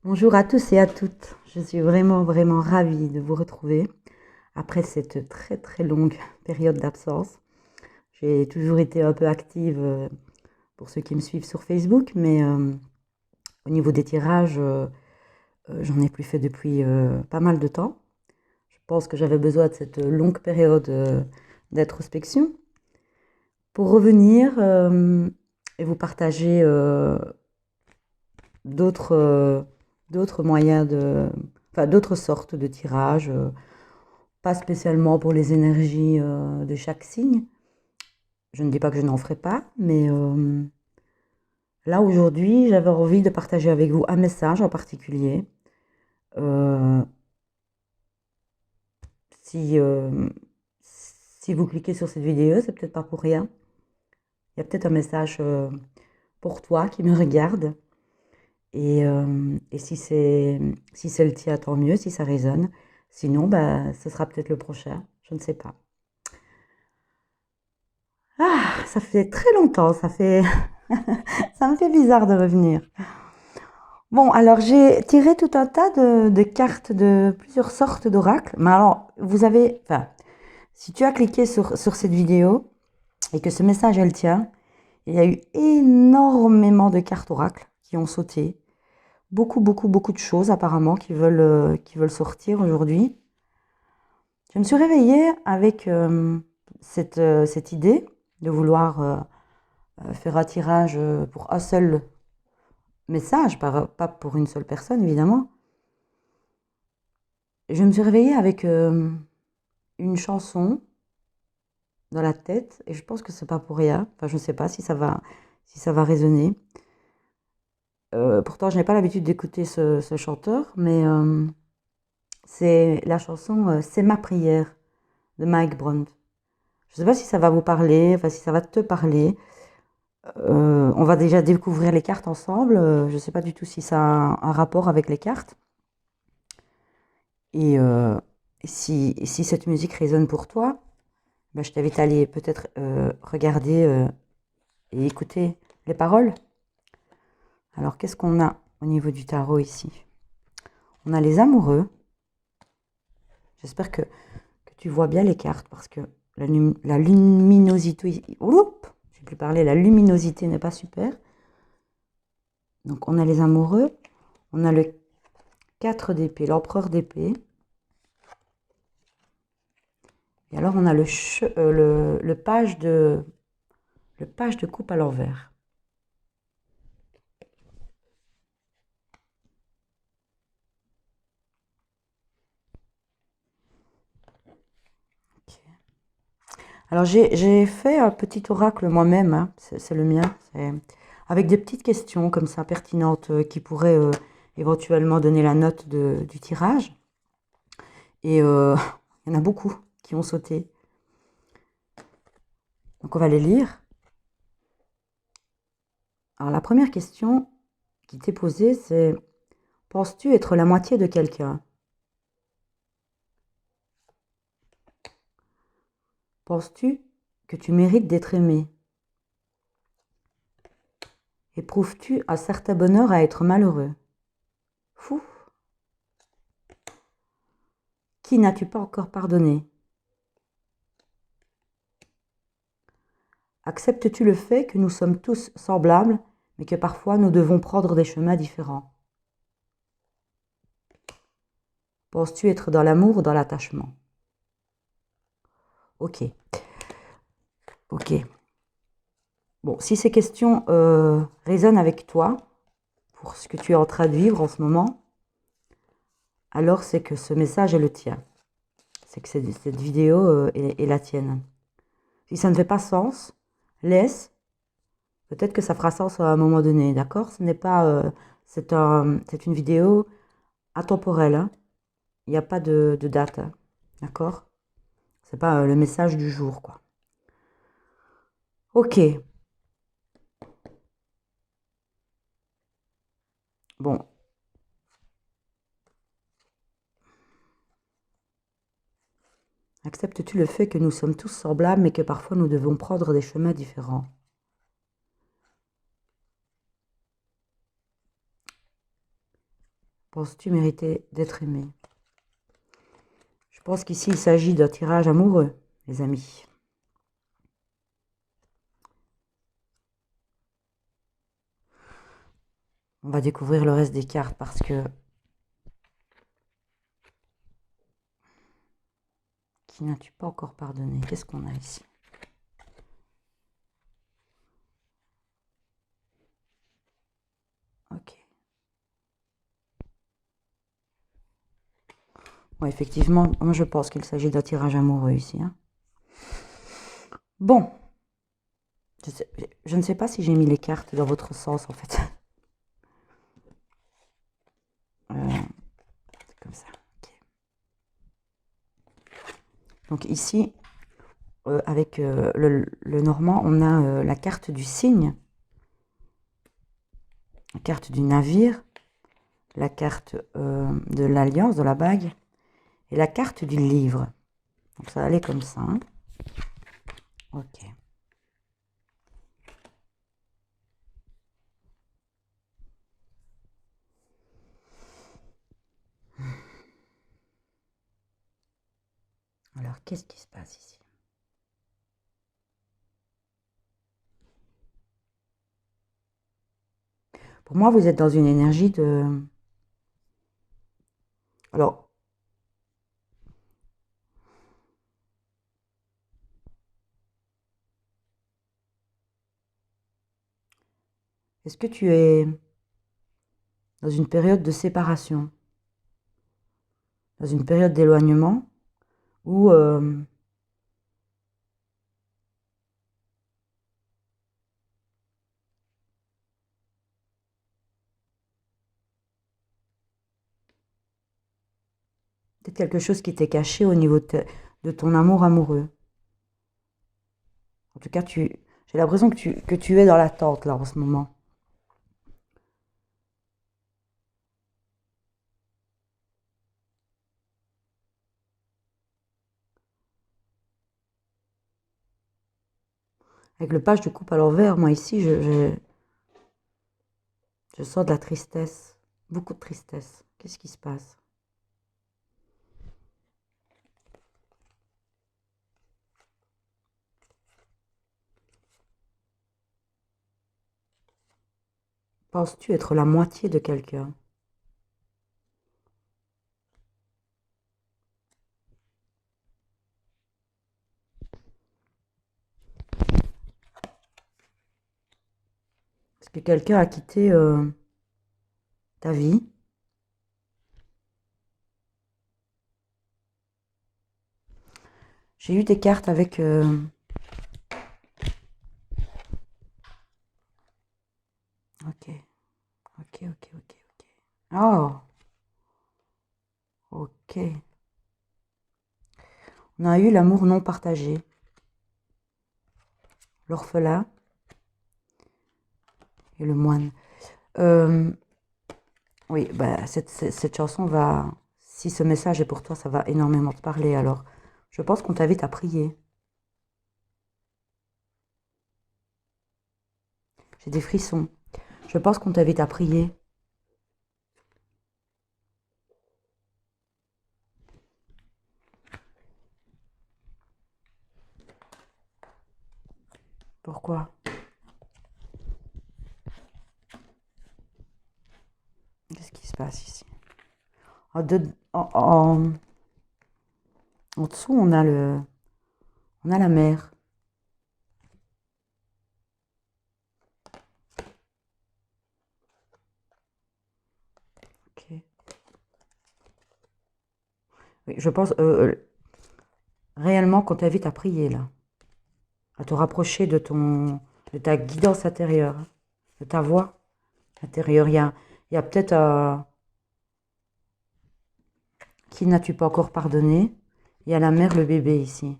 Bonjour à tous et à toutes. Je suis vraiment ravie de vous retrouver après cette très longue période d'absence. J'ai toujours été un peu active pour ceux qui me suivent sur Facebook, mais au niveau des tirages, j'en ai plus fait depuis pas mal de temps. Je pense que j'avais besoin de cette longue période d'introspection pour revenir et vous partager d'autres d'autres moyens enfin d'autres sortes de tirages, pas spécialement pour les énergies de chaque signe. Je ne dis pas que je n'en ferai pas, mais là aujourd'hui, j'avais envie de partager avec vous un message en particulier. Euh, si, si vous cliquez sur cette vidéo, c'est peut-être pas pour rien. Il y a peut-être un message pour toi qui me regarde. Et si c'est le tien, tant mieux, si ça résonne. Sinon, bah, ce sera peut-être le prochain. Je ne sais pas. Ah, ça fait très longtemps, ça me fait bizarre de revenir. Bon, alors j'ai tiré tout un tas de cartes de plusieurs sortes d'oracles. Mais alors, enfin, si tu as cliqué sur cette vidéo et que ce message est le tien, il y a eu énormément de cartes oracles qui ont sauté. Beaucoup de choses apparemment qui veulent sortir aujourd'hui. Je me suis réveillée avec cette idée de vouloir faire un tirage pour un seul message, pas pour une seule personne évidemment. Je me suis réveillée avec une chanson dans la tête et je pense que c'est pas pour rien. Enfin, je ne sais pas si ça va résonner. Pourtant, je n'ai pas l'habitude d'écouter ce chanteur, mais c'est la chanson C'est ma prière de Mike Brandt. Je ne sais pas si ça va vous parler, enfin si ça va te parler. On va déjà découvrir les cartes ensemble. Je ne sais pas du tout si ça a un rapport avec les cartes. Et si cette musique résonne pour toi, ben, je t'invite à aller peut-être regarder et écouter les paroles. Alors, qu'est-ce qu'on a au niveau du tarot ici? On a les amoureux. J'espère que tu vois bien les cartes parce que la luminosité... Oups, je ne sais plus parler, la luminosité n'est pas super. Donc, on a les amoureux. On a le 4 d'épée, l'empereur d'épée. Et alors, on a le page de coupe à l'envers. Ok. Alors, j'ai fait un petit oracle moi-même, hein, c'est le mien, avec des petites questions comme ça pertinentes qui pourraient éventuellement donner la note du tirage. Et il y en a beaucoup qui ont sauté. Donc, on va les lire. Alors, la première question qui t'est posée, c'est: penses-tu être la moitié de quelqu'un? Penses-tu que tu mérites d'être aimé? Éprouves-tu un certain bonheur à être malheureux? Fou! Qui n'as-tu pas encore pardonné? Acceptes-tu le fait que nous sommes tous semblables, mais que parfois nous devons prendre des chemins différents? Penses-tu être dans l'amour ou dans l'attachement? Ok, ok. Bon, si ces questions résonnent avec toi, pour ce que tu es en train de vivre en ce moment, alors c'est que ce message est le tien. C'est que cette vidéo est la tienne. Si ça ne fait pas sens, laisse. Peut-être que ça fera sens à un moment donné, d'accord? Ce n'est pas, c'est une vidéo atemporelle, hein. Il n'y a pas de date, hein, d'accord? C'est pas le message du jour, quoi. Ok, bon. Acceptes-tu le fait que nous sommes tous semblables, mais que parfois nous devons prendre des chemins différents? Penses-tu mériter d'être aimé? Je pense qu'ici, il s'agit d'un tirage amoureux, les amis. On va découvrir le reste des cartes parce que... Qui n'as-tu pas encore pardonné? Qu'est-ce qu'on a ici? Ok. Ouais, effectivement, moi je pense qu'il s'agit d'un tirage amoureux ici. Hein. Bon. Je ne sais pas si j'ai mis les cartes dans votre sens en fait. C'est comme ça. Okay. Donc ici, avec le normand, on a la carte du cygne, la carte du navire, la carte de l'alliance, de la bague, et la carte du livre. Donc ça allait comme ça. Hein. Ok. Alors, qu'est-ce qui se passe ici? Pour moi, vous êtes dans une énergie de... Alors, est-ce que tu es dans une période de séparation, dans une période d'éloignement, ou peut-être quelque chose qui t'est caché au niveau de ton amour amoureux. En tout cas, j'ai l'impression que tu es dans l'attente là en ce moment. Avec le page de coupe à l'envers, moi ici, je sens de la tristesse, beaucoup de tristesse. Qu'est-ce qui se passe? Penses-tu être la moitié de quelqu'un? Est-ce que quelqu'un a quitté ta vie? J'ai eu des cartes avec... Ok, ok, ok, ok, ok. Oh, ok. On a eu l'amour non partagé, l'orphelin et le moine. Oui, bah, cette chanson va... Si ce message est pour toi, ça va énormément te parler. Alors, je pense qu'on t'invite à prier. J'ai des frissons. Je pense qu'on t'invite à prier. Pourquoi? Qu'est-ce qui se passe ici? En dessous, on a la mer. Ok. Oui, je pense réellement qu'on t'invite à prier là, à te rapprocher de ta guidance intérieure, de ta voix intérieure. Il y a peut-être qui n'as-tu pas encore pardonné? Il y a la mère, le bébé ici.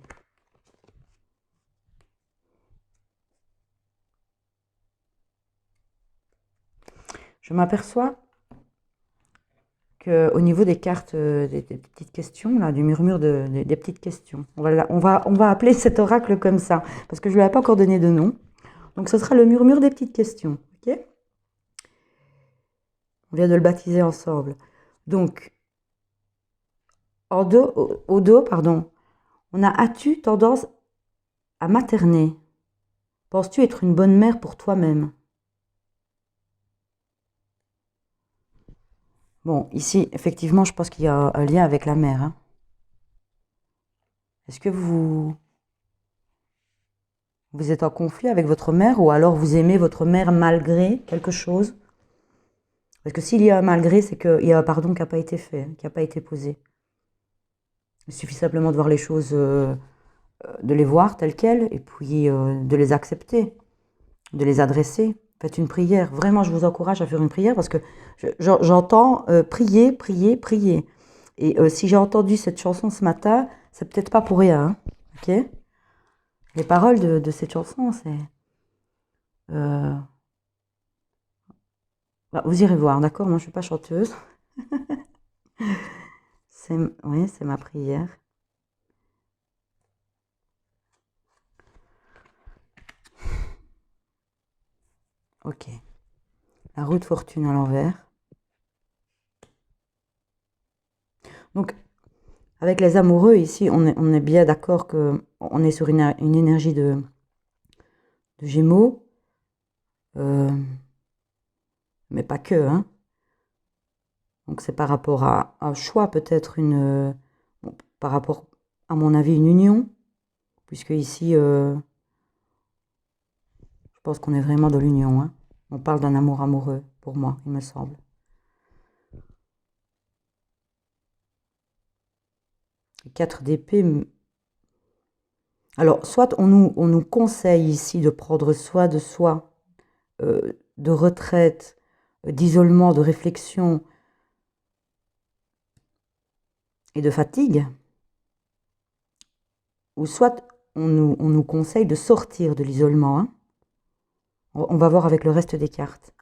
Je m'aperçois qu'au niveau des cartes, des petites questions, là, du murmure des petites questions, on va appeler cet oracle comme ça, parce que je ne lui ai pas encore donné de nom. Donc ce sera le murmure des petites questions. Ok? On vient de le baptiser ensemble. Donc, au dos, pardon, on a as-tu tendance à materner? Penses-tu être une bonne mère pour toi-même? Bon, ici, effectivement, je pense qu'il y a un lien avec la mère, hein. Est-ce que vous êtes en conflit avec votre mère ou alors vous aimez votre mère malgré quelque chose? Parce que s'il y a un malgré, c'est qu'il y a un pardon qui n'a pas été fait, qui n'a pas été posé. Il suffit simplement de voir les choses, de les voir telles quelles et puis de les accepter, de les adresser. Faites une prière. Vraiment, je vous encourage à faire une prière parce que j'entends prier, prier, prier. Et si j'ai entendu cette chanson ce matin, c'est peut-être pas pour rien, hein, ok? Les paroles de cette chanson, c'est... euh, bah, vous irez voir, d'accord? Moi, je suis pas chanteuse. Oui, c'est ma prière. Ok. La roue de fortune à l'envers. Donc, avec les amoureux, ici, on est bien d'accord qu'on est sur une énergie de Gémeaux, euh, mais pas que, hein. Donc, c'est par rapport à un choix, peut-être bon, par rapport, à mon avis, une union, puisque ici, je pense qu'on est vraiment dans l'union, hein. On parle d'un amour amoureux, pour moi, il me semble. Les 4 d'épée. Alors, soit on nous conseille ici de prendre soin de soi, de retraite, d'isolement, de réflexion et de fatigue, ou soit on nous conseille de sortir de l'isolement, hein. On va voir avec le reste des cartes.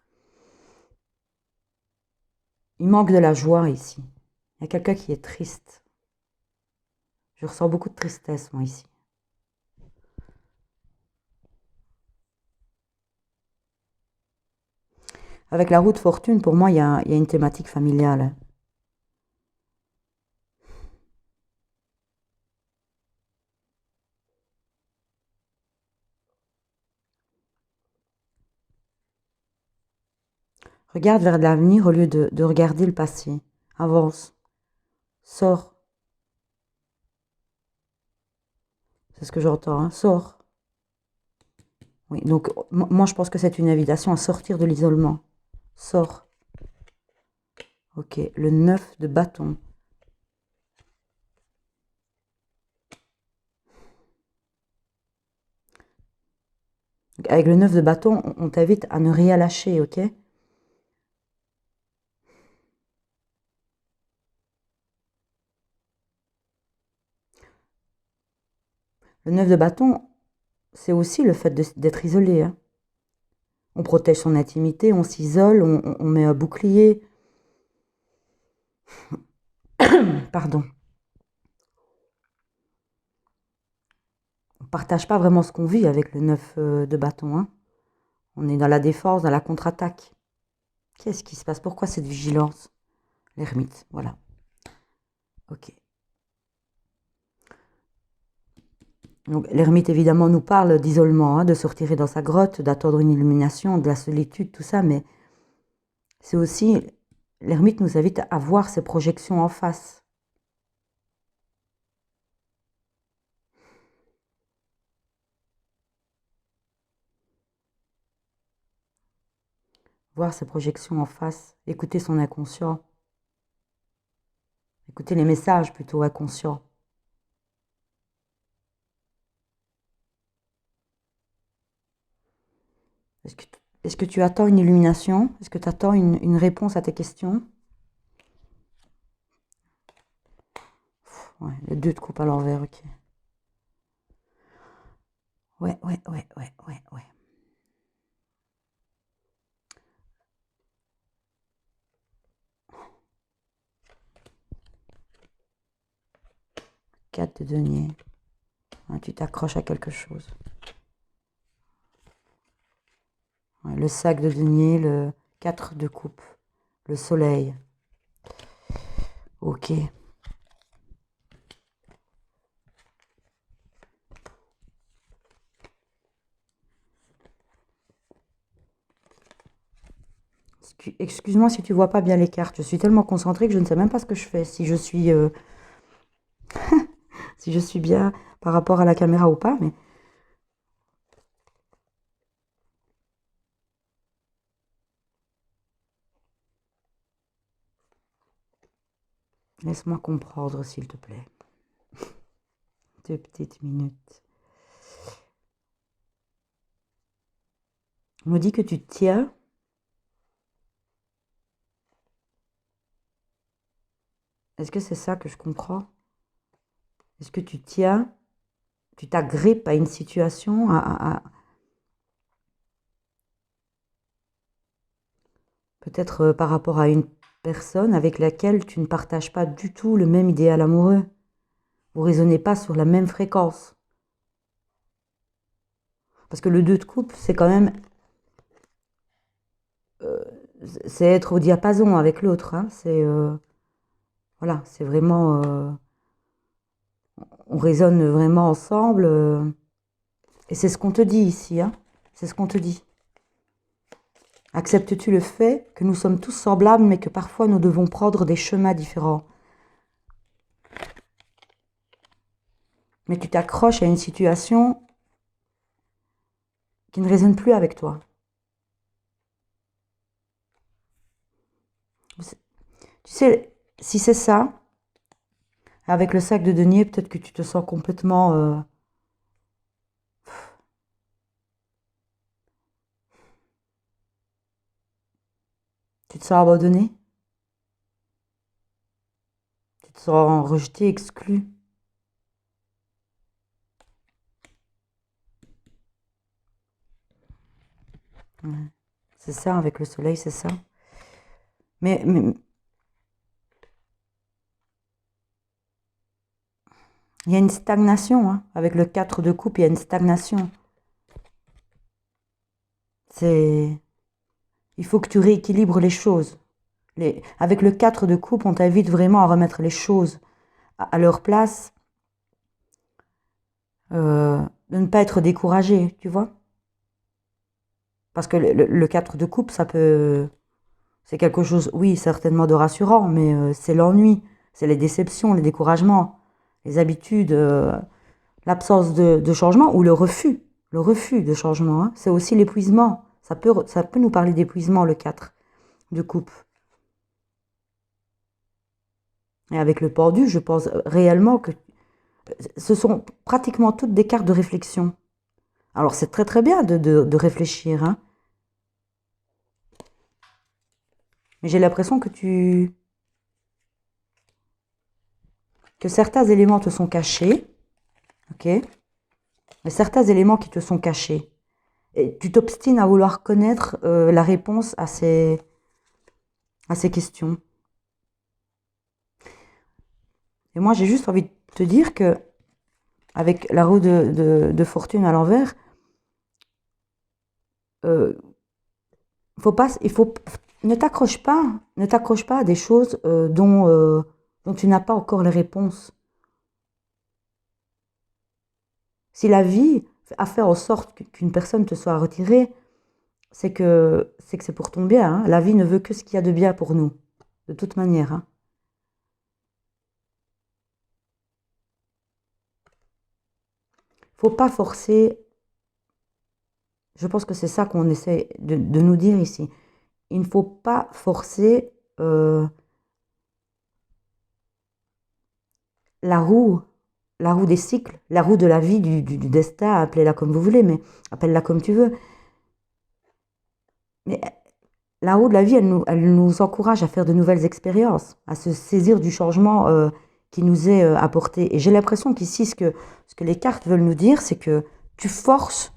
Il manque de la joie ici. Il y a quelqu'un qui est triste. Je ressens beaucoup de tristesse, moi, ici. Avec la roue de fortune, pour moi, il y a une thématique familiale. Regarde vers l'avenir au lieu de regarder le passé. Avance. Sors. C'est ce que j'entends, hein. Sors. Oui, donc moi je pense que c'est une invitation à sortir de l'isolement. Sors. Ok, le 9 de bâton. Donc, avec le 9 de bâton, on t'invite à ne rien lâcher, ok? Le 9 de bâton, c'est aussi le fait d'être isolé, hein. On protège son intimité, on s'isole, on met un bouclier. Pardon. On ne partage pas vraiment ce qu'on vit avec le 9 de bâton, hein. On est dans la défense, dans la contre-attaque. Qu'est-ce qui se passe? Pourquoi cette vigilance? L'ermite, voilà. Ok. Donc l'ermite évidemment nous parle d'isolement, hein, de se retirer dans sa grotte, d'attendre une illumination, de la solitude, tout ça, mais c'est aussi, l'ermite nous invite à voir ses projections en face. Voir ses projections en face, écouter son inconscient, écouter les messages plutôt inconscients. Est-ce que tu attends une illumination? Est-ce que tu attends une réponse à tes questions? Ouais, le 2 de coupe à l'envers, ok. Ouais. 4 de denier. Ouais, tu t'accroches à quelque chose. Ouais, le sac de denier, le 4 de coupe, le soleil. Ok. Excuse-moi si tu vois pas bien les cartes. Je suis tellement concentrée que je ne sais même pas ce que je fais. Si je suis bien par rapport à la caméra ou pas. Mais laisse-moi comprendre, s'il te plaît. 2 petites minutes. On me dit que tu tiens. Est-ce que c'est ça que je comprends? Est-ce que tu tiens, tu t'agrippes à une situation, peut-être par rapport à une personne avec laquelle tu ne partages pas du tout le même idéal amoureux. Vous raisonnez pas sur la même fréquence. Parce que le 2 de coupe, c'est quand même, euh, c'est être au diapason avec l'autre. Hein. Voilà, c'est vraiment, on raisonne vraiment ensemble. Et c'est ce qu'on te dit ici. Hein. C'est ce qu'on te dit. Acceptes-tu le fait que nous sommes tous semblables, mais que parfois nous devons prendre des chemins différents? Mais tu t'accroches à une situation qui ne résonne plus avec toi. Tu sais, si c'est ça, avec le sac de denier, peut-être que tu te sens complètement... tu te sens abandonné, tu te sens rejeté, exclu. Ouais. C'est ça, avec le soleil, c'est ça. Mais il y a une stagnation, hein. Avec le 4 de coupe, il y a une stagnation. C'est... Il faut que tu rééquilibres les choses. Avec le 4 de coupe, on t'invite vraiment à remettre les choses à leur place, de ne pas être découragé, tu vois. Parce que le 4 de coupe, ça peut... C'est quelque chose, oui, certainement de rassurant, mais c'est l'ennui, c'est les déceptions, les découragements, les habitudes, l'absence de changement ou le refus de changement. Hein. C'est aussi l'épuisement. Ça peut nous parler d'épuisement, le 4 de coupe. Et avec le pendu, je pense réellement que ce sont pratiquement toutes des cartes de réflexion. Alors c'est très très bien de réfléchir, hein, mais j'ai l'impression que certains éléments te sont cachés, ok? Mais certains éléments qui te sont cachés. Et tu t'obstines à vouloir connaître la réponse à ces questions. Et moi, j'ai juste envie de te dire que, avec la roue de fortune à l'envers, euh, faut pas, il faut, ne t'accroche pas à des choses dont tu n'as pas encore les réponses. Si la vie a fait en sorte qu'une personne te soit retirée, c'est que c'est pour ton bien. Hein. La vie ne veut que ce qu'il y a de bien pour nous, de toute manière. Hein. Faut pas forcer. Je pense que c'est ça qu'on essaie de nous dire ici. Il ne faut pas forcer la roue, la roue des cycles, la roue de la vie, du destin, appelez-la comme vous voulez, mais appelle-la comme tu veux. Mais la roue de la vie, elle nous encourage à faire de nouvelles expériences, à se saisir du changement qui nous est apporté. Et j'ai l'impression qu'ici, ce que les cartes veulent nous dire, c'est que tu forces,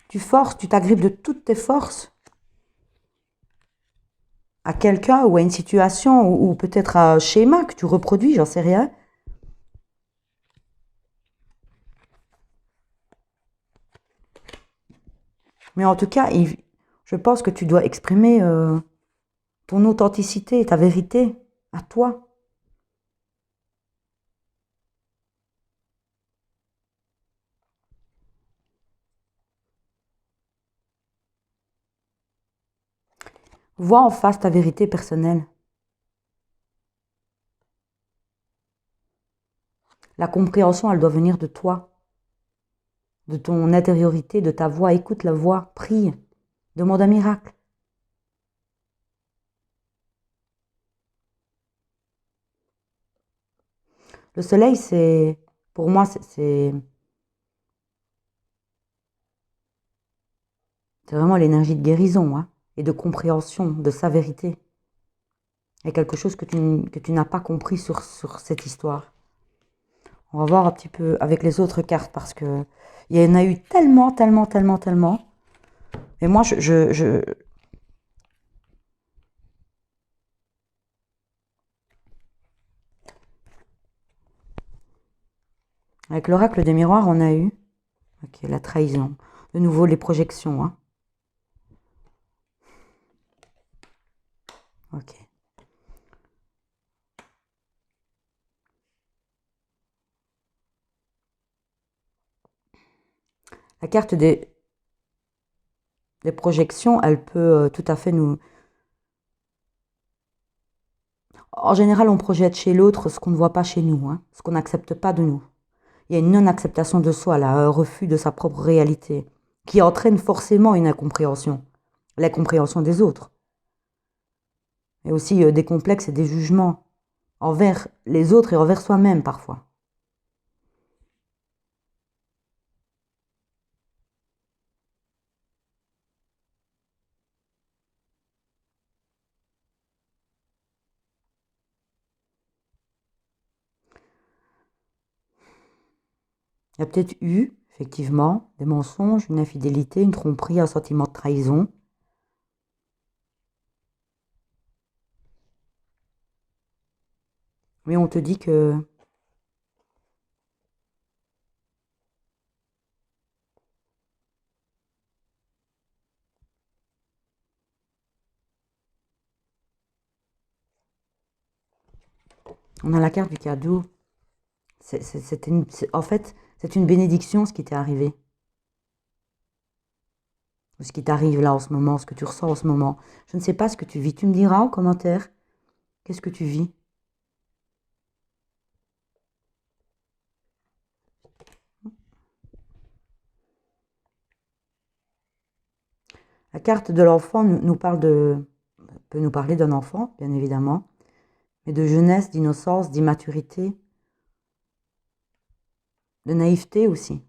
tu t'agrippes de toutes tes forces à quelqu'un ou à une situation ou peut-être à un schéma que tu reproduis, j'en sais rien. Mais en tout cas, je pense que tu dois exprimer ton authenticité, ta vérité à toi. Vois en face ta vérité personnelle. La compréhension, elle doit venir de toi, de ton intériorité, de ta voix. Écoute la voix, prie, demande un miracle. Le soleil, pour moi, c'est vraiment l'énergie de guérison, hein, et de compréhension de sa vérité. Il y a quelque chose que tu n'as pas compris sur cette histoire. On va voir un petit peu avec les autres cartes parce que il y en a eu tellement, tellement, tellement, tellement. Et moi, avec l'oracle des miroirs, on a eu, ok, la trahison. De nouveau, les projections, hein. Ok. La carte des projections, elle peut tout à fait nous... En général, on projette chez l'autre ce qu'on ne voit pas chez nous, hein, ce qu'on n'accepte pas de nous. Il y a une non-acceptation de soi, là, un refus de sa propre réalité, qui entraîne forcément une incompréhension, l'incompréhension des autres, et aussi des complexes et des jugements envers les autres et envers soi-même parfois. Il y a peut-être eu, effectivement, des mensonges, une infidélité, une tromperie, un sentiment de trahison. Mais on te dit que on a la carte du cadeau. En fait, c'est une bénédiction ce qui t'est arrivé. Ou ce qui t'arrive là en ce moment, ce que tu ressens en ce moment. Je ne sais pas ce que tu vis. Tu me diras en commentaire qu'est-ce que tu vis. La carte de l'enfant peut nous parler d'un enfant, bien évidemment, mais de jeunesse, d'innocence, d'immaturité, de naïveté aussi.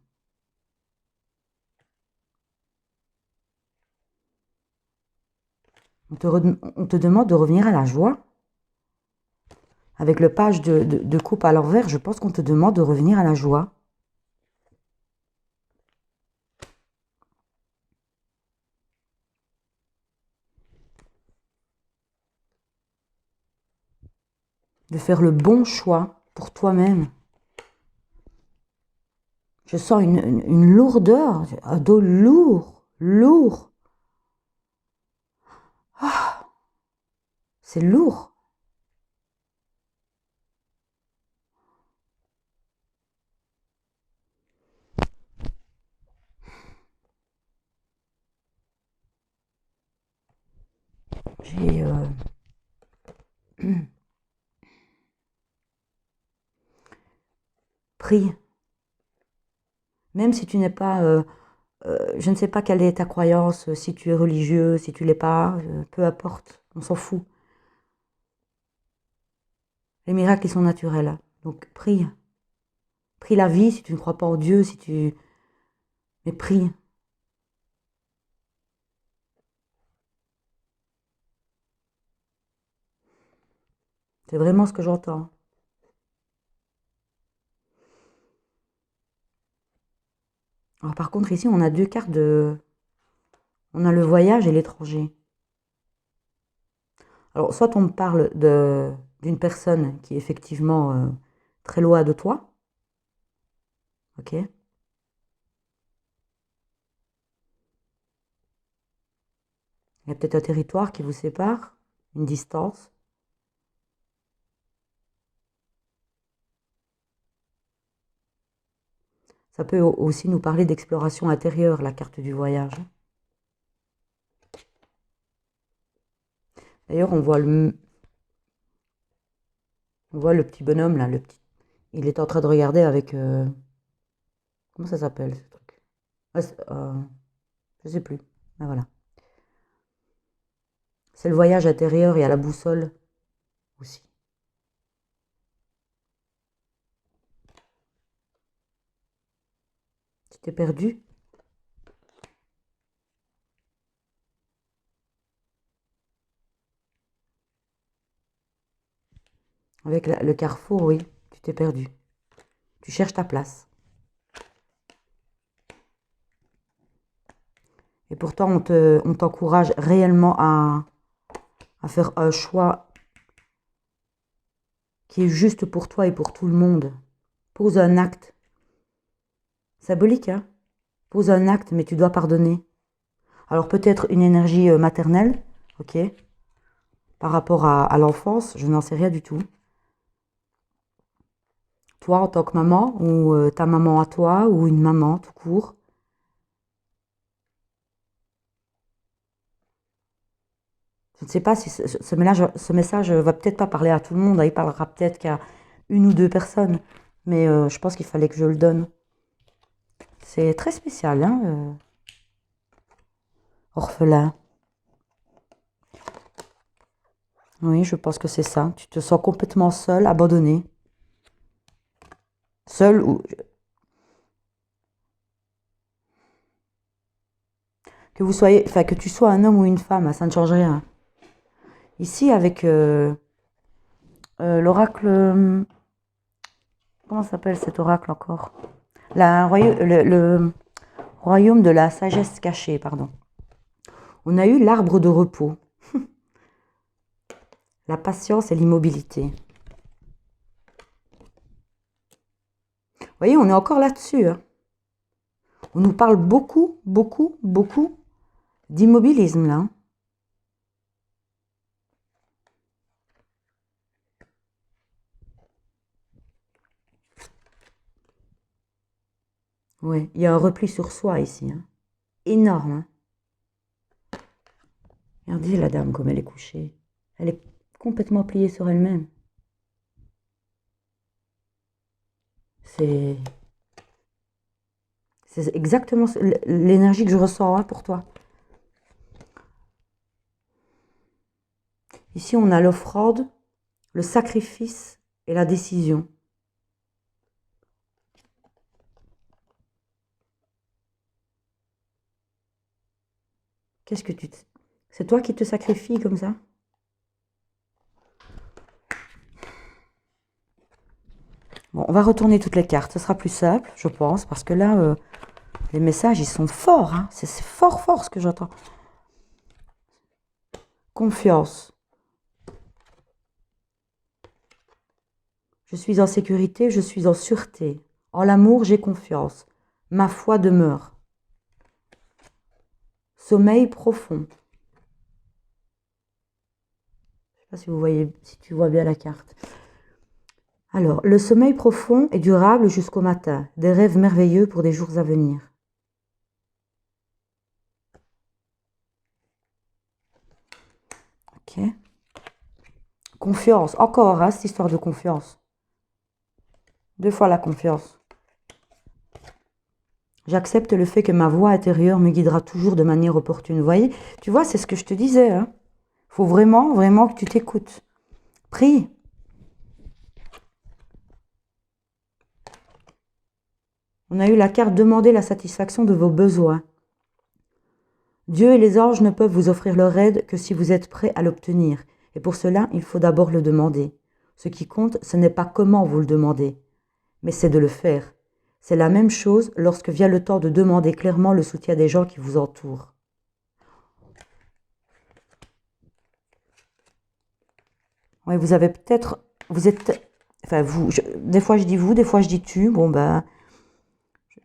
On te demande de revenir à la joie. Avec le page de coupe à l'envers, je pense qu'on te demande de revenir à la joie. De faire le bon choix pour toi-même. Je sens une lourdeur, un dos lourd, lourd. Ah, c'est lourd. J'ai... prie. Même si tu n'es pas... je ne sais pas quelle est ta croyance, si tu es religieux, si tu l'es pas, peu importe, on s'en fout. Les miracles, ils sont naturels. Donc prie. Prie la vie si tu ne crois pas en Dieu, si tu... Mais prie. C'est vraiment ce que j'entends. Alors par contre, ici, on a deux cartes de... On a le voyage et l'étranger. Alors, soit on me parle d'une personne qui est effectivement très loin de toi, ok? Il y a peut-être un territoire qui vous sépare, une distance. Ça peut aussi nous parler d'exploration intérieure, la carte du voyage. D'ailleurs, on voit le petit bonhomme là, il est en train de regarder avec, comment ça s'appelle ce truc? Ah, je sais plus. Ah, voilà. C'est le voyage intérieur, il y a la boussole aussi. Tu t'es perdu? Avec le carrefour, oui, tu t'es perdu. Tu cherches ta place. Et pourtant, on t'encourage réellement à faire un choix qui est juste pour toi et pour tout le monde. Pose un acte. Symbolique, hein? Pose un acte, mais tu dois pardonner. Alors peut-être une énergie maternelle, ok, par rapport à l'enfance, je n'en sais rien du tout. Toi en tant que maman, ou ta maman à toi, ou une maman tout court. Je ne sais pas si ce message va peut-être pas parler à tout le monde, hein, il parlera peut-être qu'à une ou deux personnes, mais je pense qu'il fallait que je le donne. C'est très spécial, hein, orphelin. Oui, je pense que c'est ça. Tu te sens complètement seul, abandonné. Seul ou... Que vous soyez... Enfin, que tu sois un homme ou une femme, ça ne change rien. Ici, avec l'oracle... comment s'appelle cet oracle encore? Le royaume de la sagesse cachée, pardon. On a eu l'arbre de repos. La patience et l'immobilité. Vous voyez, on est encore là-dessus. Hein. On nous parle beaucoup, beaucoup, beaucoup d'immobilisme, là. Oui, il y a un repli sur soi ici. Hein. Énorme. Hein. Regardez la dame comme elle est couchée. Elle est complètement pliée sur elle-même. C'est exactement l'énergie que je ressens hein, pour toi. Ici, on a l'offrande, le sacrifice et la décision. Qu'est-ce que tu... C'est toi qui te sacrifies comme ça? Bon, on va retourner toutes les cartes. Ce sera plus simple, je pense, parce que là, les messages, ils sont forts. Hein. C'est fort, fort ce que j'entends. Confiance. Je suis en sécurité, je suis en sûreté. En l'amour, j'ai confiance. Ma foi demeure. Sommeil profond. Je ne sais pas si vous voyez, si tu vois bien la carte. Alors, le sommeil profond est durable jusqu'au matin. Des rêves merveilleux pour des jours à venir. Ok. Confiance. Encore, hein, cette histoire de confiance. 2 fois la confiance. J'accepte le fait que ma voix intérieure me guidera toujours de manière opportune. Vous voyez, tu vois, c'est ce que je te disais. Hein. Faut vraiment, vraiment que tu t'écoutes. Prie. On a eu la carte demander la satisfaction de vos besoins. Dieu et les anges ne peuvent vous offrir leur aide que si vous êtes prêt à l'obtenir. Et pour cela, il faut d'abord le demander. Ce qui compte, ce n'est pas comment vous le demandez, mais c'est de le faire. C'est la même chose lorsque vient le temps de demander clairement le soutien des gens qui vous entourent. Oui, vous avez peut-être... Vous êtes... Enfin, vous... des fois, je dis vous, des fois, je dis tu. Bon, ben...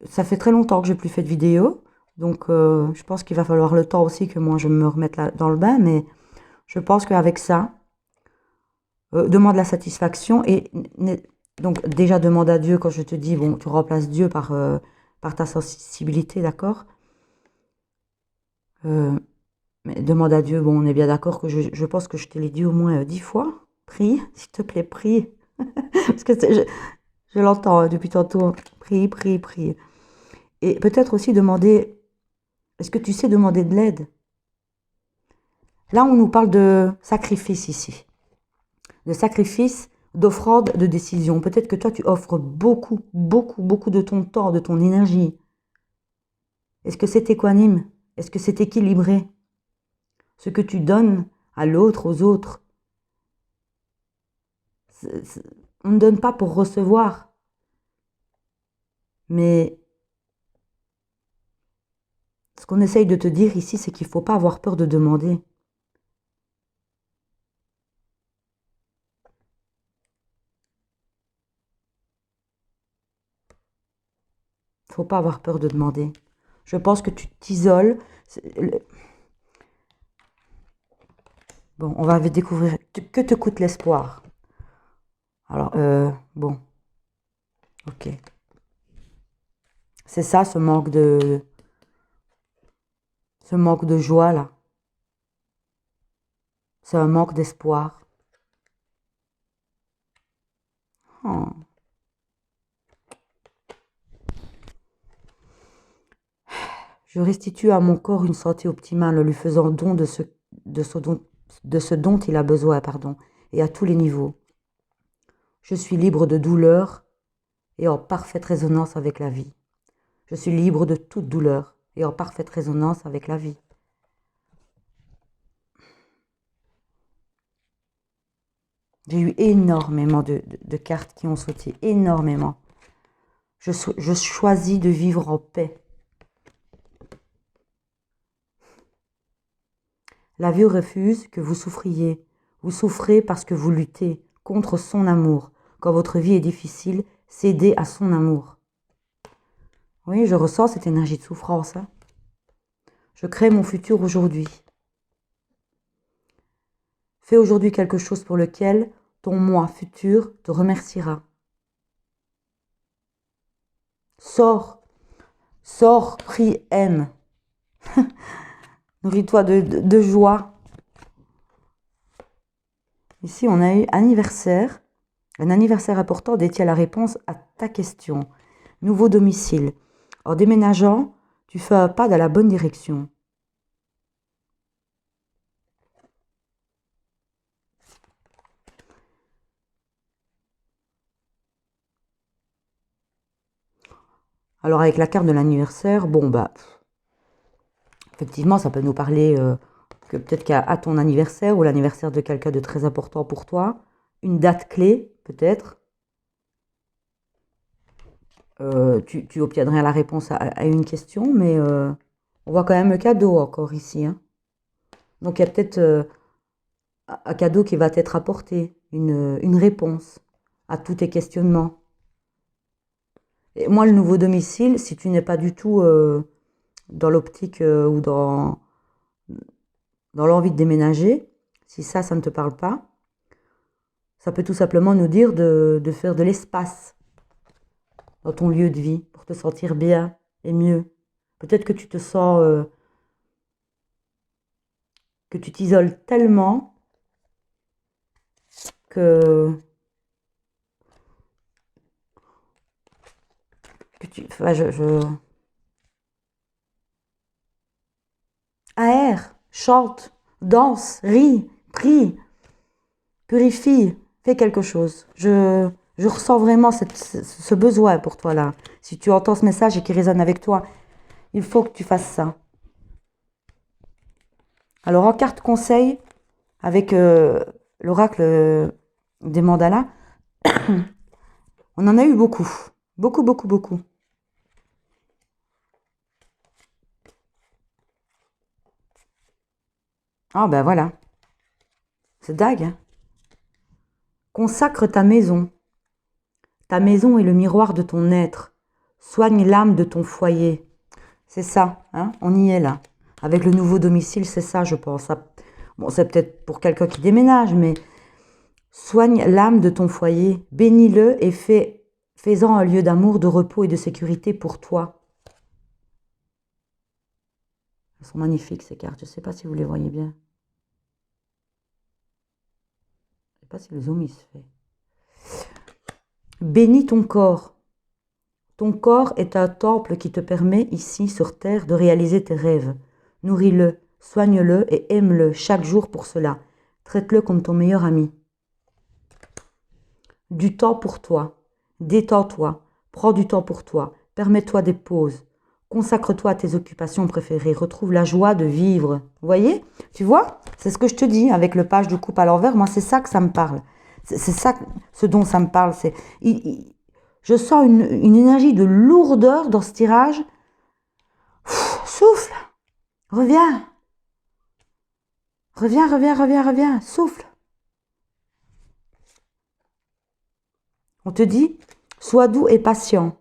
Ça fait très longtemps que j'ai plus fait de vidéo. Donc, je pense qu'il va falloir le temps aussi que moi, je me remette là, dans le bain. Mais je pense qu'avec ça, demande la satisfaction. Et donc, déjà, demande à Dieu quand je te dis, bon, tu remplaces Dieu par ta sensibilité, d'accord Mais demande à Dieu, bon, on est bien d'accord que je pense que je te l'ai dit au moins 10 fois. Prie, s'il te plaît, prie. Parce que je l'entends depuis tantôt. Prie, prie, prie. Et peut-être aussi demander, est-ce que tu sais demander de l'aide? Là, on nous parle de sacrifice ici. De sacrifice, d'offrande, de décision. Peut-être que toi, tu offres beaucoup, beaucoup, beaucoup de ton temps, de ton énergie. Est-ce que c'est équanime? Est-ce que c'est équilibré? Ce que tu donnes à l'autre, aux autres, on ne donne pas pour recevoir. Mais ce qu'on essaye de te dire ici, c'est qu'il ne faut pas avoir peur de demander. Il ne faut pas avoir peur de demander. Je pense que tu t'isoles. Bon, on va découvrir que te coûte l'espoir. Alors, bon, ok. C'est ça, ce manque de joie là. C'est un manque d'espoir. Oh. Je restitue à mon corps une santé optimale en lui faisant don de ce dont il a besoin, pardon, et à tous les niveaux. Je suis libre de douleur et en parfaite résonance avec la vie. Je suis libre de toute douleur et en parfaite résonance avec la vie. J'ai eu énormément de cartes qui ont sauté, énormément. Je choisis de vivre en paix. La vie refuse que vous souffriez. Vous souffrez parce que vous luttez contre son amour. Quand votre vie est difficile, cédez à son amour. Oui, je ressens cette énergie de souffrance. Hein. Je crée mon futur aujourd'hui. Fais aujourd'hui quelque chose pour lequel ton moi futur te remerciera. Sors, sors, prie, aime. Nourris-toi de joie. Ici, on a eu anniversaire. Un anniversaire important détient la réponse à ta question. Nouveau domicile. En déménageant, tu fais un pas dans la bonne direction. Alors avec la carte de l'anniversaire, bon bah, effectivement, ça peut nous parler que peut-être qu'à ton anniversaire ou l'anniversaire de quelqu'un de très important pour toi, une date clé peut-être, tu obtiendrais la réponse à une question, mais on voit quand même le cadeau encore ici. Hein. Donc il y a peut-être un cadeau qui va t'être apporté, une réponse à tous tes questionnements. Et moi, le nouveau domicile, si tu n'es pas du tout dans l'optique ou dans l'envie de déménager, si ça ne te parle pas, ça peut tout simplement nous dire de faire de l'espace dans ton lieu de vie pour te sentir bien et mieux. Peut-être que tu te sens, que tu t'isoles tellement que enfin, aère, chante, danse, rit, prie, purifie, fais quelque chose. Je ressens vraiment ce besoin pour toi là. Si tu entends ce message et qu'il résonne avec toi, il faut que tu fasses ça. Alors en carte conseil, avec l'oracle des mandalas, on en a eu beaucoup. Beaucoup, beaucoup, beaucoup. Ah ben voilà. C'est dingue. Hein. Consacre ta maison. Ta maison est le miroir de ton être. Soigne l'âme de ton foyer. C'est ça, hein, on y est là. Avec le nouveau domicile, c'est ça, je pense. Bon, c'est peut-être pour quelqu'un qui déménage, mais soigne l'âme de ton foyer, bénis-le et fais-en un lieu d'amour, de repos et de sécurité pour toi. Elles sont magnifiques ces cartes. Je ne sais pas si vous les voyez bien. Je ne sais pas si le zoom il se fait. Bénis ton corps. Ton corps est un temple qui te permet ici sur terre de réaliser tes rêves. Nourris-le, soigne-le et aime-le chaque jour pour cela. Traite-le comme ton meilleur ami. Du temps pour toi. Détends-toi. Prends du temps pour toi. Permets-toi des pauses. Consacre-toi à tes occupations préférées. Retrouve la joie de vivre. Vous voyez? Tu vois? C'est ce que je te dis avec le page de coupe à l'envers. Moi, c'est ça que ça me parle. C'est ça, ce dont ça me parle. Je sens une énergie de lourdeur dans ce tirage. Souffle. Reviens. Reviens. Souffle. On te dit, sois doux et patient.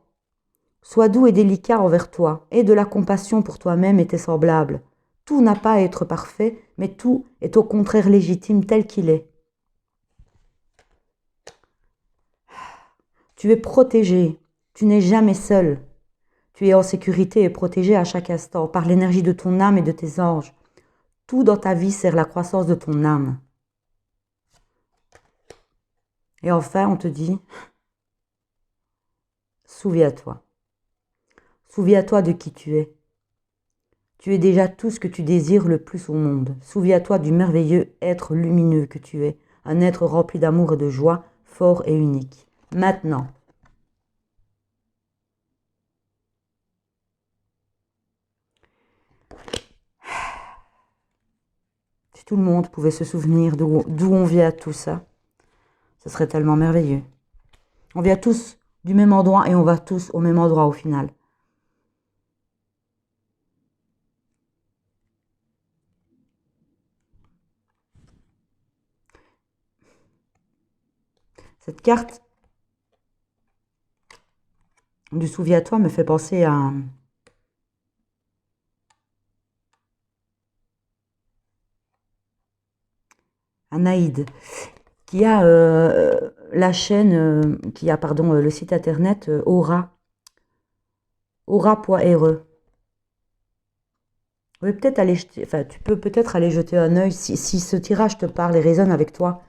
Sois doux et délicat envers toi. Aie de la compassion pour toi-même et tes semblables. Tout n'a pas à être parfait, mais tout est au contraire légitime tel qu'il est. Tu es protégé. Tu n'es jamais seul. Tu es en sécurité et protégé à chaque instant par l'énergie de ton âme et de tes anges. Tout dans ta vie sert la croissance de ton âme. Et enfin, on te dit, souviens-toi. Souviens-toi de qui tu es. Tu es déjà tout ce que tu désires le plus au monde. Souviens-toi du merveilleux être lumineux que tu es, un être rempli d'amour et de joie, fort et unique. Maintenant, si tout le monde pouvait se souvenir d'où on vient tout ça, ce serait tellement merveilleux. On vient tous du même endroit et on va tous au même endroit au final. Cette carte du souviens-toi me fait penser à Naïd, qui a la chaîne, le site internet aura.re. Oui, peut-être aller jeter, enfin, tu peux peut-être aller jeter un œil si ce tirage te parle et résonne avec toi.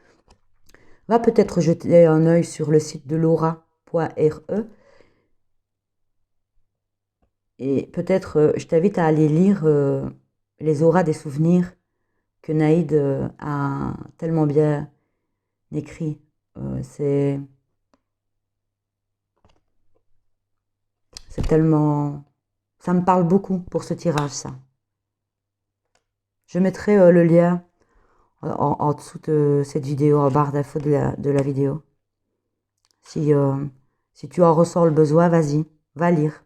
Va peut-être jeter un œil sur le site de l'aura.re et peut-être je t'invite à aller lire les auras des souvenirs que Naïd a tellement bien écrit. C'est tellement... Ça me parle beaucoup pour ce tirage, ça. Je mettrai le lien en dessous de cette vidéo, en barre d'infos de la vidéo. Si tu en ressens le besoin, vas-y, va lire.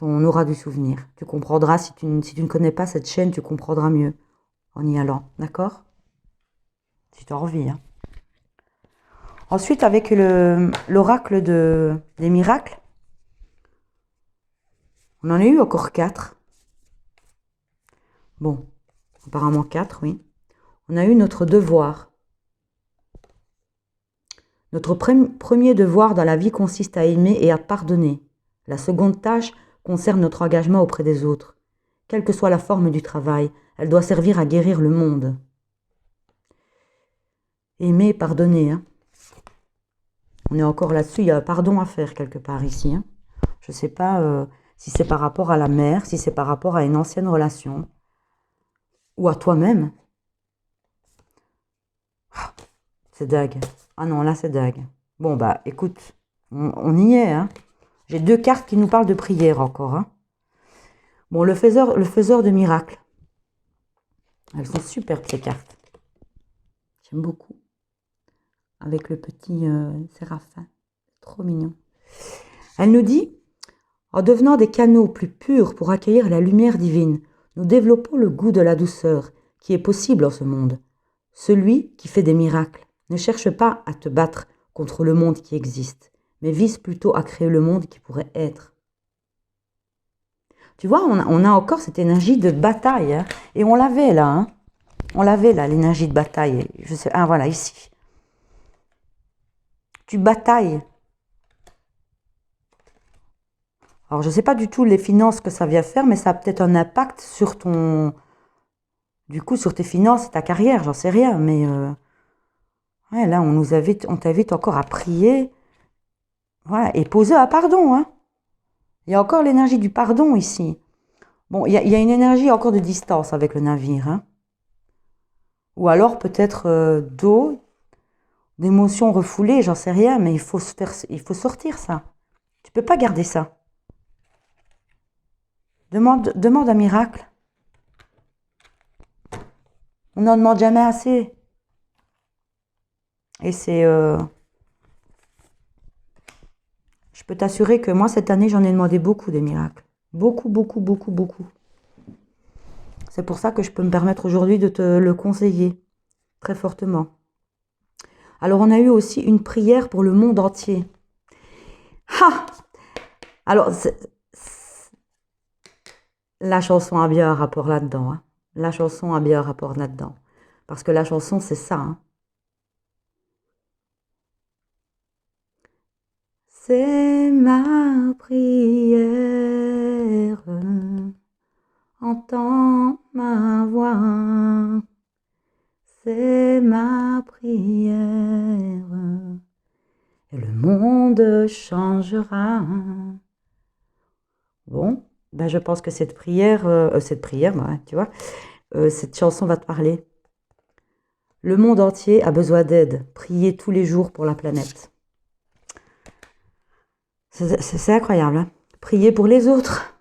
On aura du souvenir. Tu comprendras, si tu ne connais pas cette chaîne, tu comprendras mieux en y allant, d'accord? Si tu as envie. Hein. Ensuite, avec l'oracle des miracles, on en a eu encore 4. Bon, apparemment 4, oui. On a eu notre devoir. Notre premier devoir dans la vie consiste à aimer et à pardonner. La seconde tâche concerne notre engagement auprès des autres. Quelle que soit la forme du travail, elle doit servir à guérir le monde. Aimer et pardonner. Hein. On est encore là-dessus, il y a un pardon à faire quelque part ici. Hein. Je ne sais pas si c'est par rapport à la mère, si c'est par rapport à une ancienne relation, ou à toi-même. C'est dingue. Ah non, là c'est dingue. Bon bah écoute, on y est. Hein. J'ai 2 cartes qui nous parlent de prière encore. Hein. Bon, le faiseur de miracles. Elles sont superbes ces cartes. J'aime beaucoup. Avec le petit séraphin. Trop mignon. Elle nous dit, en devenant des canaux plus purs pour accueillir la lumière divine, nous développons le goût de la douceur qui est possible en ce monde. Celui qui fait des miracles ne cherche pas à te battre contre le monde qui existe, mais vise plutôt à créer le monde qui pourrait être. Tu vois, on a encore cette énergie de bataille, hein, et on l'avait là, hein. On l'avait là, l'énergie de bataille. Je sais, ah voilà, ici. Tu batailles. Alors, je ne sais pas du tout les finances que ça vient faire, mais ça a peut-être un impact sur du coup, sur tes finances et ta carrière, j'en sais rien. Mais ouais, là, on t'invite encore à prier, voilà, et poser un pardon, hein. Il y a encore l'énergie du pardon ici. Bon, il y a une énergie encore de distance avec le navire, hein. Ou alors peut-être d'eau, d'émotions refoulées, j'en sais rien, mais il faut sortir ça. Tu peux pas garder ça. Demande un miracle. On n'en demande jamais assez. Et je peux t'assurer que moi, cette année, j'en ai demandé beaucoup des miracles. Beaucoup, beaucoup, beaucoup, beaucoup. C'est pour ça que je peux me permettre aujourd'hui de te le conseiller très fortement. Alors, on a eu aussi une prière pour le monde entier. Ha! Alors, la chanson a bien un rapport là-dedans, hein. La chanson a bien un rapport là-dedans. Parce que la chanson, c'est ça, hein. C'est ma prière, entends ma voix. C'est ma prière, et le monde changera. Bon, ben je pense que cette prière, ouais, tu vois, cette chanson va te parler. Le monde entier a besoin d'aide. Priez tous les jours pour la planète. C'est incroyable, hein. Priez pour les autres.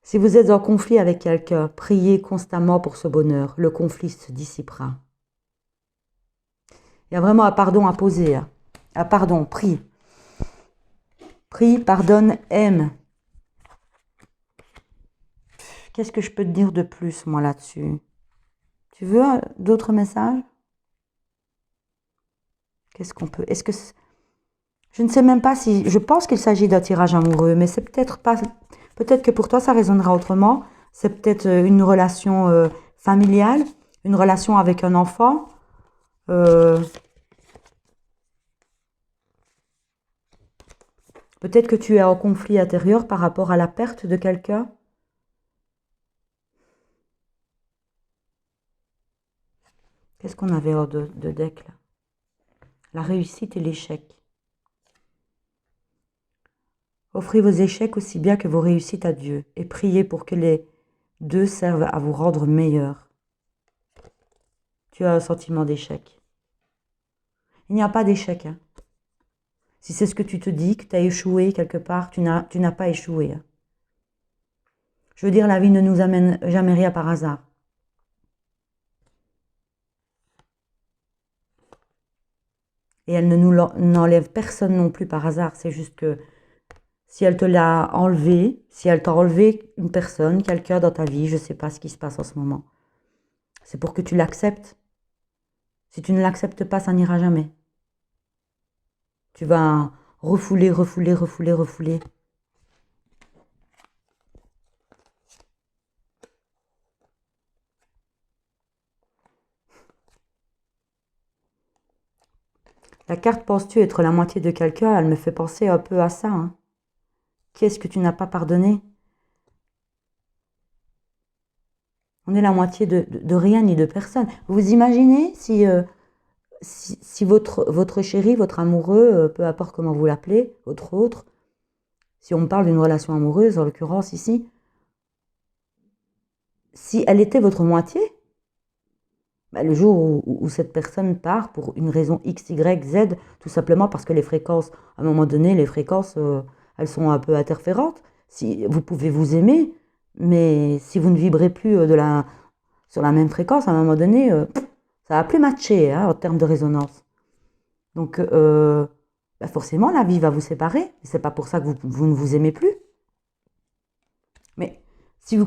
Si vous êtes en conflit avec quelqu'un, priez constamment pour ce bonheur. Le conflit se dissipera. Il y a vraiment un pardon à poser, hein. Un pardon, prie. Prie, pardonne, aime. Qu'est-ce que je peux te dire de plus, moi, là-dessus? Tu veux d'autres messages? Qu'est-ce qu'on peut... Est-ce que... Je ne sais même pas si... Je pense qu'il s'agit d'un tirage amoureux, mais c'est peut-être pas... Peut-être que pour toi, ça résonnera autrement. C'est peut-être une relation familiale, une relation avec un enfant. Peut-être que tu es en conflit intérieur par rapport à la perte de quelqu'un. Qu'est-ce qu'on avait hors de deck, là? La réussite et l'échec. Offrez vos échecs aussi bien que vos réussites à Dieu et priez pour que les deux servent à vous rendre meilleur. Tu as un sentiment d'échec. Il n'y a pas d'échec, hein. Si c'est ce que tu te dis, que tu as échoué quelque part, tu n'as pas échoué, hein. Je veux dire, la vie ne nous amène jamais rien par hasard. Et elle ne nous n'enlève personne non plus par hasard. C'est juste que si elle te l'a enlevé, si elle t'a enlevé une personne, quelqu'un dans ta vie, je ne sais pas ce qui se passe en ce moment. C'est pour que tu l'acceptes. Si tu ne l'acceptes pas, ça n'ira jamais. Tu vas refouler, refouler, refouler, refouler. La carte penses-tu être la moitié de quelqu'un? Elle me fait penser un peu à ça, hein. Qu'est-ce que tu n'as pas pardonné? On est la moitié de rien ni de personne. Vous imaginez si votre chéri, votre amoureux, peu importe comment vous l'appelez, votre autre, si on parle d'une relation amoureuse, en l'occurrence ici, si elle était votre moitié, bah, le jour où cette personne part pour une raison X, Y, Z, tout simplement parce que les fréquences, à un moment donné, les fréquences, elles sont un peu interférentes. Si, vous pouvez vous aimer, mais si vous ne vibrez plus sur la même fréquence, à un moment donné, ça va plus matcher, hein, en termes de résonance. Donc, bah forcément, la vie va vous séparer. C'est pas pour ça que vous ne vous aimez plus. Mais si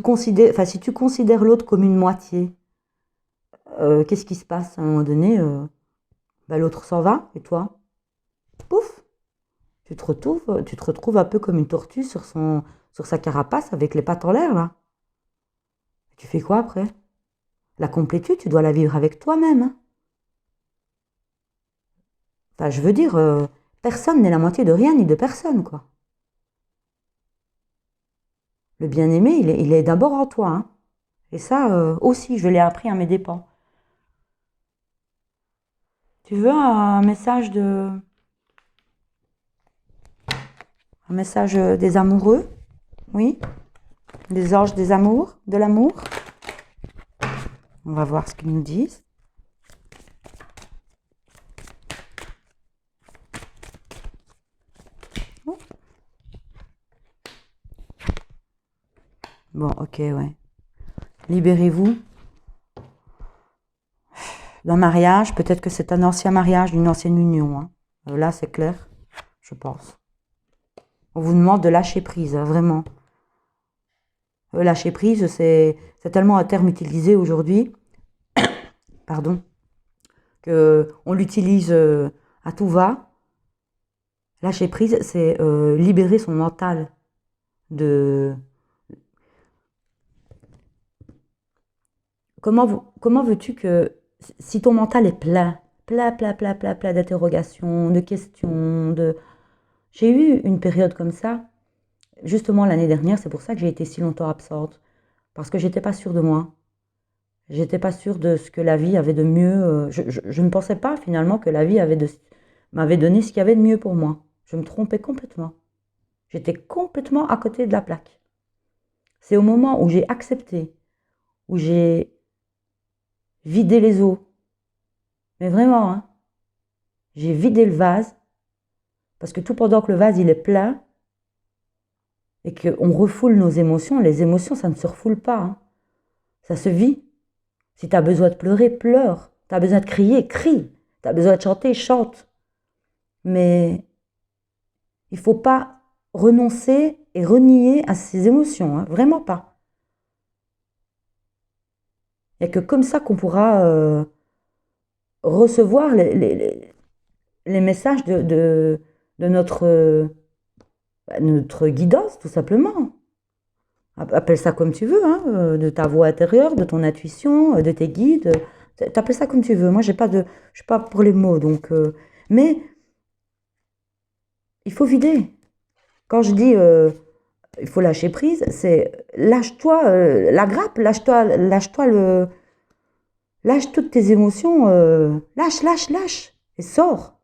tu considères l'autre comme une moitié, qu'est-ce qui se passe à un moment donné? Bah, l'autre s'en va, et toi, pouf, tu te retrouves un peu comme une tortue sur sa carapace avec les pattes en l'air, là. Tu fais quoi après? La complétude, tu dois la vivre avec toi-même, hein. Enfin, je veux dire, Personne n'est la moitié de rien ni de personne, quoi. Le bien-aimé, il est d'abord en toi, hein. Et ça aussi, je l'ai appris à mes dépens. Tu veux un message des amoureux? Oui? Des anges des amours? De l'amour? On va voir ce qu'ils nous disent. Bon, ok, ouais. Libérez-vous. D'un mariage, peut-être que c'est un ancien mariage, une ancienne union, hein. Là, c'est clair, je pense. On vous demande de lâcher prise, hein, vraiment. Lâcher prise, c'est tellement un terme utilisé aujourd'hui, pardon, que on l'utilise à tout va. Lâcher prise, c'est libérer son mental de... Comment veux-tu que... Si ton mental est plein d'interrogations, de questions, de... J'ai eu une période comme ça, justement l'année dernière, c'est pour ça que j'ai été si longtemps absente. Parce que j'étais pas sûre de moi. J'étais pas sûre de ce que la vie avait de mieux. Je ne pensais pas finalement que la vie m'avait donné ce qu'il y avait de mieux pour moi. Je me trompais complètement. J'étais complètement à côté de la plaque. C'est au moment où j'ai accepté, où j'ai vidé les eaux. Mais vraiment, hein, j'ai vidé le vase, parce que tout pendant que le vase il est plein, et qu'on refoule nos émotions, les émotions ça ne se refoule pas, hein. Ça se vit. Si tu as besoin de pleurer, pleure. Tu as besoin de crier, crie. Tu as besoin de chanter, chante. Mais il ne faut pas renoncer et renier à ses émotions, hein, vraiment pas. Il n'y a que comme ça qu'on pourra recevoir les messages de notre guidance, tout simplement. Appelle ça comme tu veux, hein, de ta voix intérieure, de ton intuition, de tes guides. T'appelles ça comme tu veux. Moi, je suis pas pour les mots, donc. Mais il faut vider. Quand je dis il faut lâcher prise, c'est lâche-toi la grappe, lâche toutes tes émotions, lâche, et sors.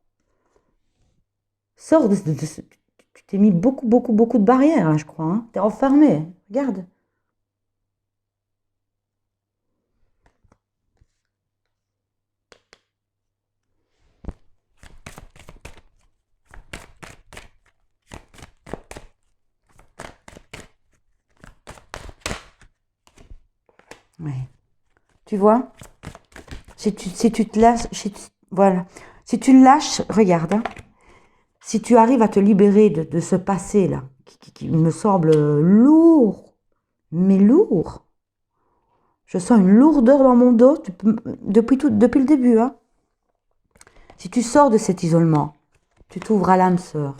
Sors tu t'es mis beaucoup de barrières, là, je crois, hein. T'es enfermé, regarde. Ouais. Tu vois, si tu te lâches, voilà. Si tu lâches, regarde, hein. Si tu arrives à te libérer de ce passé-là, qui me semble lourd, mais lourd. Je sens une lourdeur dans mon dos depuis le début, hein. Si tu sors de cet isolement, tu t'ouvres à l'âme sœur.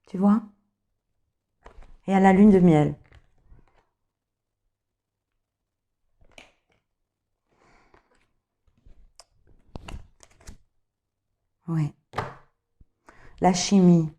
Tu vois? Et à la lune de miel. Oui. La chimie.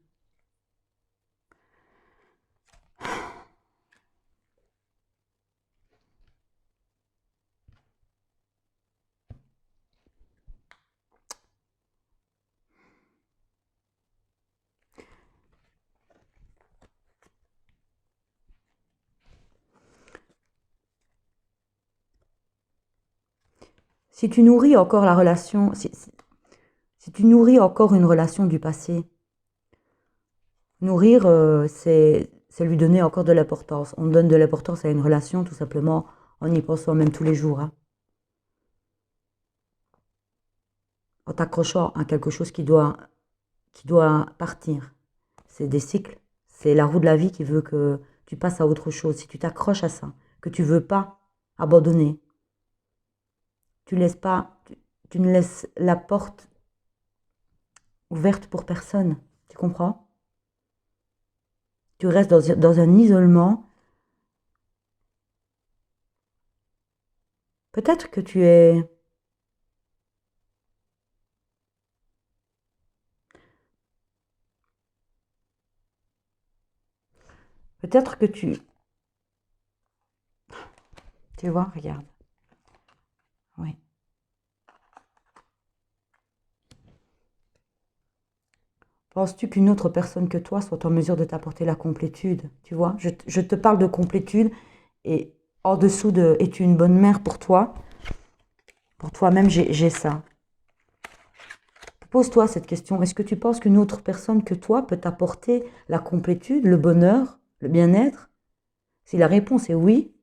Si tu nourris encore la relation, si tu nourris encore une relation du passé, nourrir, c'est lui donner encore de l'importance. On donne de l'importance à une relation tout simplement en y pensant même tous les jours, hein. En t'accrochant à quelque chose qui doit partir. C'est des cycles. C'est la roue de la vie qui veut que tu passes à autre chose. Si tu t'accroches à ça, que tu veux pas abandonner, tu laisses pas, tu ne laisses la porte ouverte pour personne. Tu comprends? Tu restes dans un isolement. Peut-être que tu es Peut-être que tu vois, regarde. Oui. Penses-tu qu'une autre personne que toi soit en mesure de t'apporter la complétude? Tu vois, je te parle de complétude et en dessous de es-tu une bonne mère pour toi? Pour toi-même, j'ai ça. Pose-toi cette question. Est-ce que tu penses qu'une autre personne que toi peut t'apporter la complétude, le bonheur, le bien-être? Si la réponse est oui,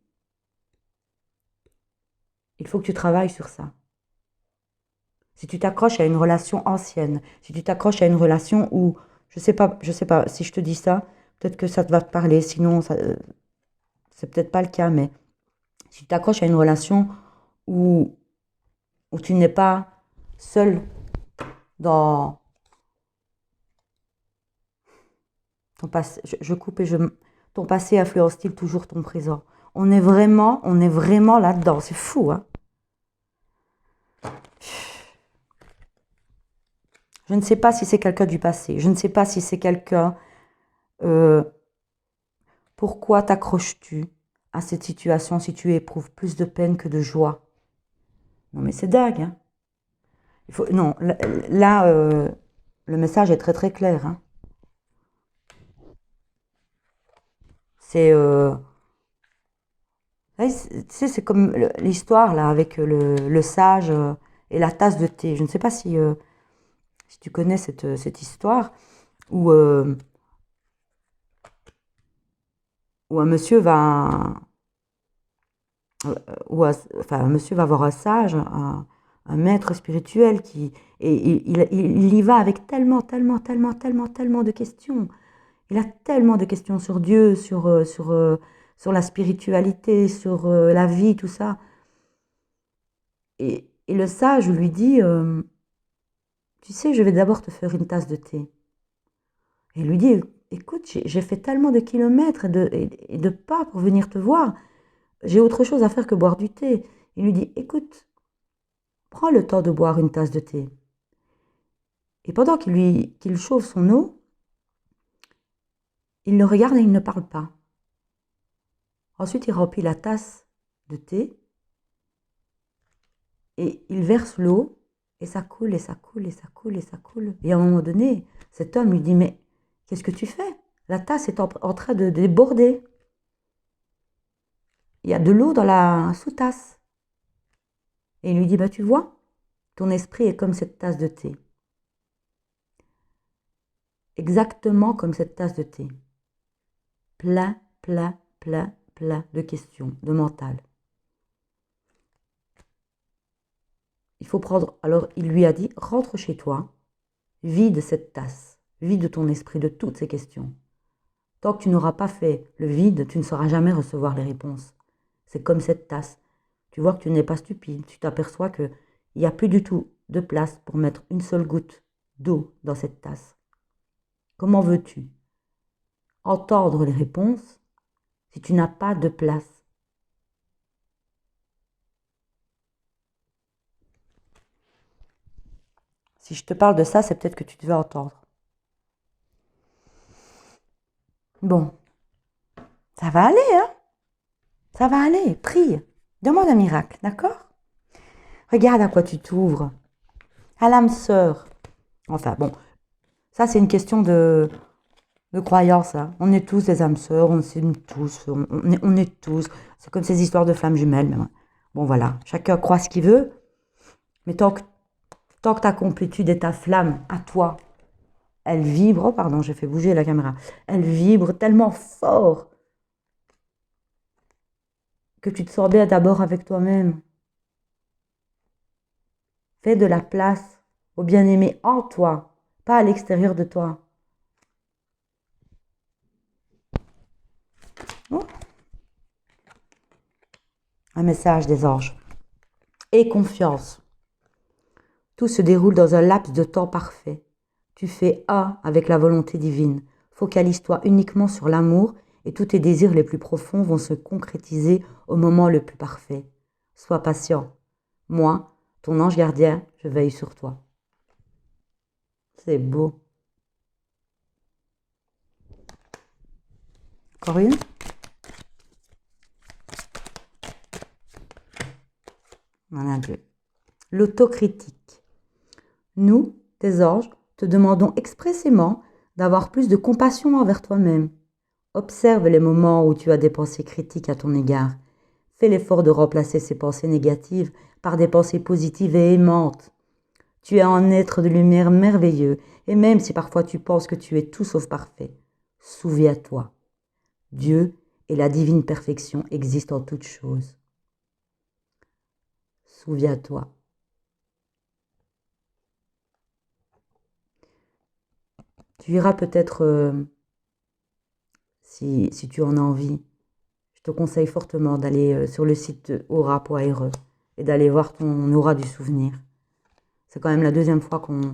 il faut que tu travailles sur ça. Si tu t'accroches à une relation ancienne, si tu t'accroches à une relation où, je sais pas, si je te dis ça, peut-être que ça va te parler, sinon c'est peut-être pas le cas, mais si tu t'accroches à une relation où, où tu n'es pas seul dans ton passé, je coupe et ton passé influence-t-il toujours ton présent? On est vraiment là-dedans, c'est fou, hein? Je ne sais pas si c'est quelqu'un du passé, je ne sais pas si c'est quelqu'un. euh, Pourquoi t'accroches-tu à cette situation si tu éprouves plus de peine que de joie? Non mais c'est dingue, hein? Non, là, le message est très très clair, hein. C'est, tu sais, c'est comme l'histoire là avec le sage et la tasse de thé. Je ne sais pas si tu connais cette histoire où, où un monsieur va, enfin, un monsieur va voir un sage, un maître spirituel et il y va avec tellement de questions. Il a tellement de questions sur Dieu, sur la spiritualité, sur la vie, tout ça. Et le sage lui dit, tu sais, je vais d'abord te faire une tasse de thé. Et il lui dit, écoute, j'ai fait tellement de kilomètres et de pas pour venir te voir. J'ai autre chose à faire que boire du thé. Il lui dit, écoute, prends le temps de boire une tasse de thé. Et pendant qu'il chauffe son eau, il le regarde et il ne parle pas. Ensuite, il remplit la tasse de thé et il verse l'eau et ça coule et ça coule et ça coule et ça coule. Et à un moment donné, cet homme lui dit, mais qu'est-ce que tu fais? La tasse est en train de déborder. Il y a de l'eau dans la sous-tasse. Et il lui dit, bah tu vois, ton esprit est comme cette tasse de thé. Exactement comme cette tasse de thé. Plein, plein, plein, plein de questions, de mental. Il faut prendre. Alors il lui a dit, rentre chez toi, vide cette tasse, vide ton esprit de toutes ces questions. Tant que tu n'auras pas fait le vide, tu ne sauras jamais recevoir les réponses. C'est comme cette tasse. Tu vois que tu n'es pas stupide, tu t'aperçois qu'il n'y a plus du tout de place pour mettre une seule goutte d'eau dans cette tasse. Comment veux-tu entendre les réponses si tu n'as pas de place? Si je te parle de ça, c'est peut-être que tu devais entendre. Bon, ça va aller, hein? Ça va aller, prie. Demande un miracle, d'accord? Regarde à quoi tu t'ouvres. À l'âme sœur. Enfin, bon, ça c'est une question de croyance. Hein. On est tous des âmes sœurs, on s'aime tous, on est tous. C'est comme ces histoires de flammes jumelles. Mais bon, voilà, chacun croit ce qu'il veut. Mais tant que ta complétude et ta flamme à toi, elle vibre. Oh, pardon, j'ai fait bouger la caméra. Elle vibre tellement fort que tu te sens bien d'abord avec toi-même. Fais de la place au bien-aimé en toi, pas à l'extérieur de toi. Oh, un message des anges. Aie confiance. Tout se déroule dans un laps de temps parfait. Tu fais un avec la volonté divine. Focalise-toi uniquement sur l'amour et tous tes désirs les plus profonds vont se concrétiser au moment le plus parfait. Sois patient. Moi, ton ange gardien, je veille sur toi. C'est beau. Encore une. On en a deux. L'autocritique. Nous, tes anges, te demandons expressément d'avoir plus de compassion envers toi-même. Observe les moments où tu as des pensées critiques à ton égard. Fais l'effort de remplacer ces pensées négatives par des pensées positives et aimantes. Tu es un être de lumière merveilleux, et même si parfois tu penses que tu es tout sauf parfait, souviens-toi. Dieu et la divine perfection existent en toutes choses. Souviens-toi. Tu iras peut-être, si tu en as envie, je te conseille fortement d'aller sur le site aura.re et d'aller voir ton aura du souvenir. C'est quand même la deuxième fois qu'on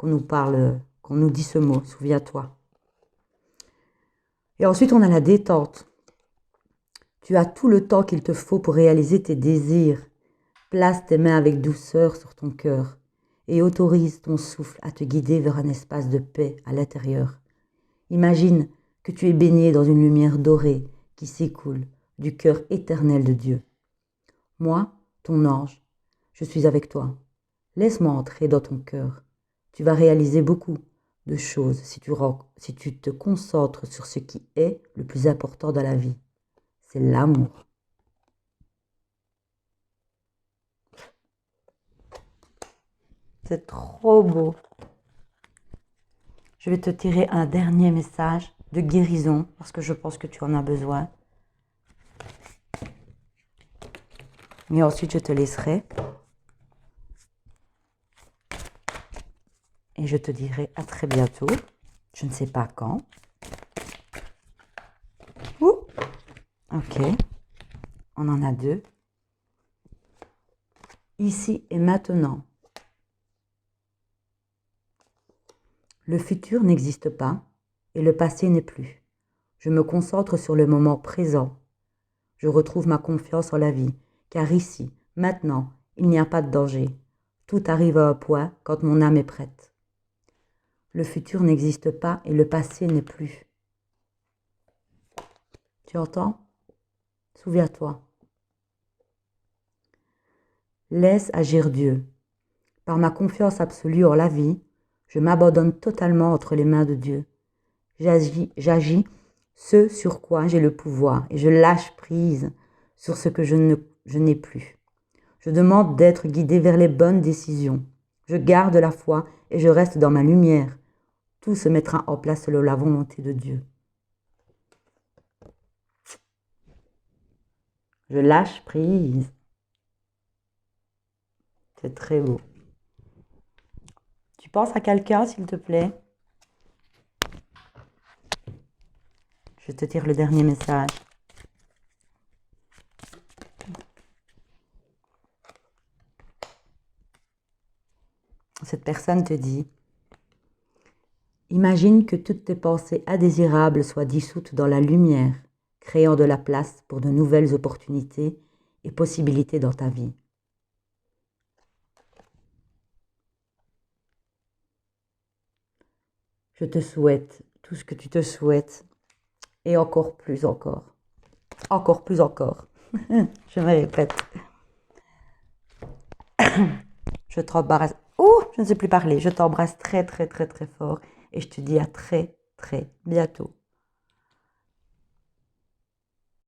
nous parle, qu'on nous dit ce mot, souviens-toi. Et ensuite, on a la détente. Tu as tout le temps qu'il te faut pour réaliser tes désirs. Place tes mains avec douceur sur ton cœur et autorise ton souffle à te guider vers un espace de paix à l'intérieur. Imagine que tu es baigné dans une lumière dorée qui s'écoule du cœur éternel de Dieu. Moi, ton ange, je suis avec toi. Laisse-moi entrer dans ton cœur. Tu vas réaliser beaucoup de choses si tu te concentres sur ce qui est le plus important dans la vie. C'est l'amour. C'est trop beau. Je vais te tirer un dernier message de guérison parce que je pense que tu en as besoin. Et ensuite, je te laisserai. Et je te dirai à très bientôt. Je ne sais pas quand. Ouh. Ok. On en a deux. Ici et maintenant. Le futur n'existe pas et le passé n'est plus. Je me concentre sur le moment présent. Je retrouve ma confiance en la vie, car ici, maintenant, il n'y a pas de danger. Tout arrive à un point quand mon âme est prête. Le futur n'existe pas et le passé n'est plus. Tu entends? Souviens-toi. Laisse agir Dieu. Par ma confiance absolue en la vie, je m'abandonne totalement entre les mains de Dieu. J'agis ce sur quoi j'ai le pouvoir et je lâche prise sur ce que je n'ai plus. Je demande d'être guidé vers les bonnes décisions. Je garde la foi et je reste dans ma lumière. Tout se mettra en place selon la volonté de Dieu. Je lâche prise. C'est très beau. Tu penses à quelqu'un, s'il te plaît? Je te tire le dernier message. Cette personne te dit: imagine que toutes tes pensées indésirables soient dissoutes dans la lumière, créant de la place pour de nouvelles opportunités et possibilités dans ta vie. Je te souhaite tout ce que tu te souhaites et encore plus encore. Encore plus encore. Je me répète. Je t'embrasse. Oh, je ne sais plus parler. Je t'embrasse très très très très fort et je te dis à très très bientôt.